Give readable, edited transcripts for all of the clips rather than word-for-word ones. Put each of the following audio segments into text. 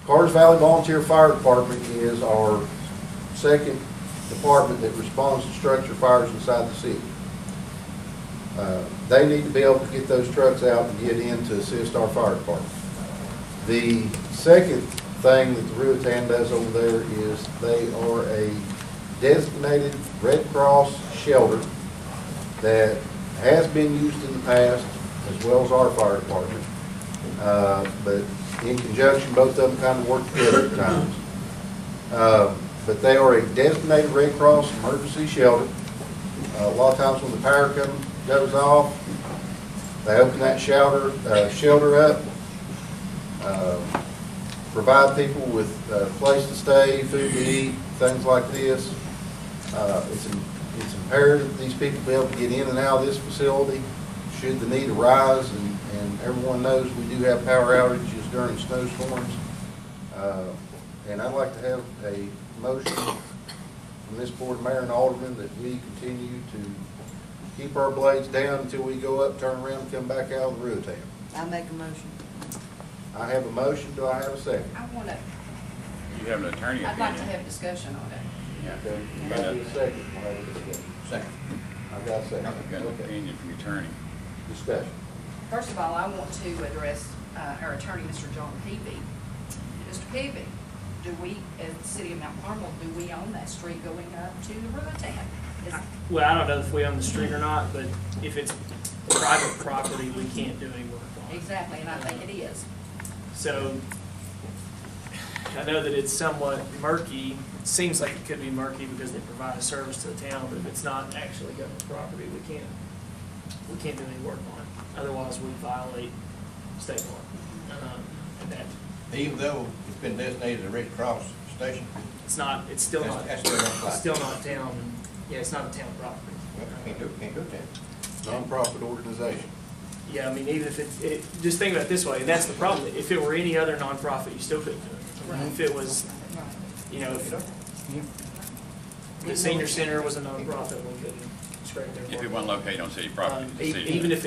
Carters Valley Volunteer Fire Department is our second department that responds to structure fires inside the city. They need to be able to get those trucks out and get in to assist our fire department. The second thing that the Ruatan does over there is they are a designated Red Cross shelter that has been used in the past, as well as our fire department. But in conjunction, both of them kind of work together at times. But they are a designated Red Cross emergency shelter. A lot of times when the power goes off, they open that shelter up, provide people with a place to stay, food to eat, things like this. It's imperative that these people be able to get in and out of this facility should the need arise, and everyone knows we do have power outages during snowstorms. And I'd like to have a motion from this board, mayor and alderman, that we continue to keep our blades down until we go up, turn around, and come back out of the Ruatan. I'll make a motion. I have a motion. Do I have a second? I want to, You have an attorney I'd like to opinion. have discussion on it. Yeah. Okay. If I need a second, we'll have a discussion. Second. I've got a second. I've got an Okay. opinion from your attorney. Discussion. First of all, I want to address our attorney, Mr. John Peavy. Mr. Peavy, do we, as the city of Mount Carmel, do we own that street going up to the Ruatan? Well, I don't know if we own the street or not, but if it's private property, we can't do any work on it. Exactly, and I think it is. So I know that it's somewhat murky. It seems like it could be murky because they provide a service to the town, but if it's not actually government property, we can't do any work on it. Otherwise, we violate state law. And that Even though it's been designated a Red Cross station, it's not. It's still not. that's still not It's right. still not town. Yeah, it's not a town property. Well, can't do that. Non-profit organization. Yeah, I mean, even if just think about it this way, and that's the problem. If it were any other nonprofit, you still couldn't do it. If it was, you know, if the senior center was a nonprofit, we couldn't scrape their. If it wasn't located on city property, the city. Even if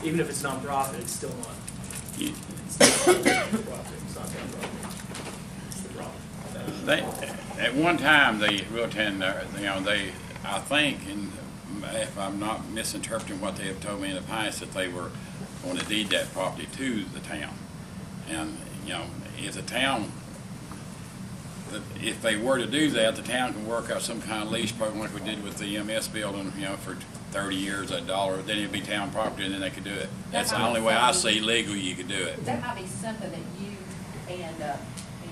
even if it's nonprofit, it's still not. You- It's not profit. It's not town property. It's the problem. At one time, the Ruatan, I think, and if I'm not misinterpreting what they have told me in the past, that they were going to deed that property to the town. And, if the town, if they were to do that, the town can work out some kind of lease program like we did with the EMS building, for 30 years, $1, then it'd be town property, and then they could do it. That's the only way I see legally you could do it. That might be something that you and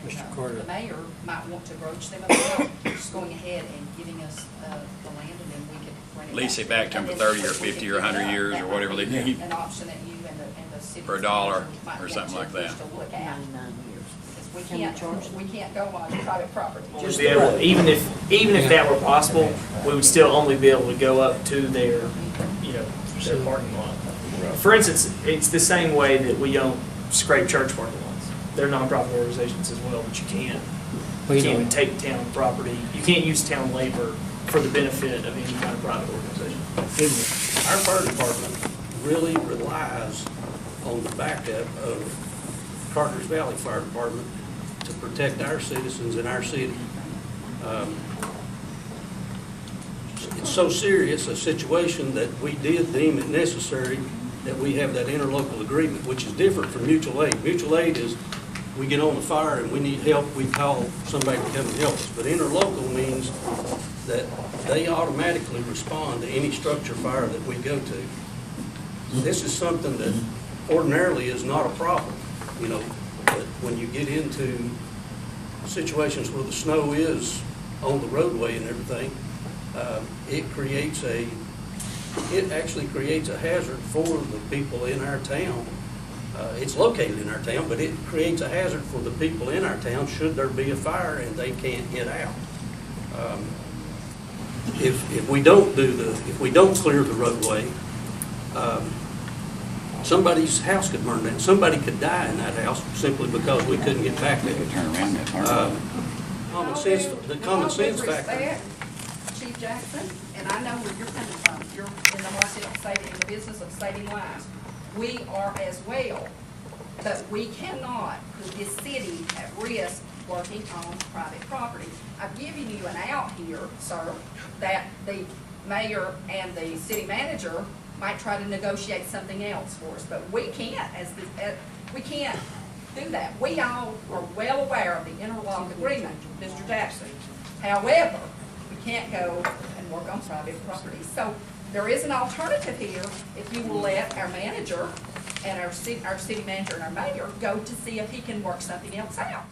Mr. Carter. the mayor might want to broach them about, just going ahead and giving us the land, and then we could rent it. Lease it back to them for 30 or 50 or 100 years or whatever they need. An option that you and the city. For $1 might or want something to like that. just to look at. 99 years. Because Can we charge them? we can't go on private property. Just be able, even if that were possible, we would still only be able to go up to their, their parking lot. For instance, it's the same way that we don't scrape church parking lots. They're nonprofit organizations as well, but you can't even take town property. You can't use town labor for the benefit of any kind of private organization. Our fire department really relies on the backup of Carters Valley Fire Department to protect our citizens in our city. It's so serious a situation that we did deem it necessary that we have that interlocal agreement, which is different from mutual aid. Mutual aid is we get on the fire and we need help, we call somebody to come and help us. But interlocal means that they automatically respond to any structure fire that we go to. This is something that ordinarily is not a problem, but when you get into situations where the snow is on the roadway and everything, it actually creates a hazard for the people in our town. It's located in our town, but it creates a hazard for the people in our town should there be a fire and they can't get out. If we don't clear the roadway, somebody's house could burn down. Somebody could die in that house simply because we couldn't get back there. Turn around that part. The common sense With factor. respect, Chief Jackson, and I know where you're coming from. You're in the market of saving, in the business of saving lives. We are as well But we cannot put this city at risk working on private property. I've given you an out here, sir, that the mayor and the city manager might try to negotiate something else for us, but we can't, we can't do that. We all are well aware of the interlock agreement, Mr. Jackson. However, we can't go and work on private property. So there is an alternative here if you will let our manager and our city manager and our mayor go to see if he can work something else out.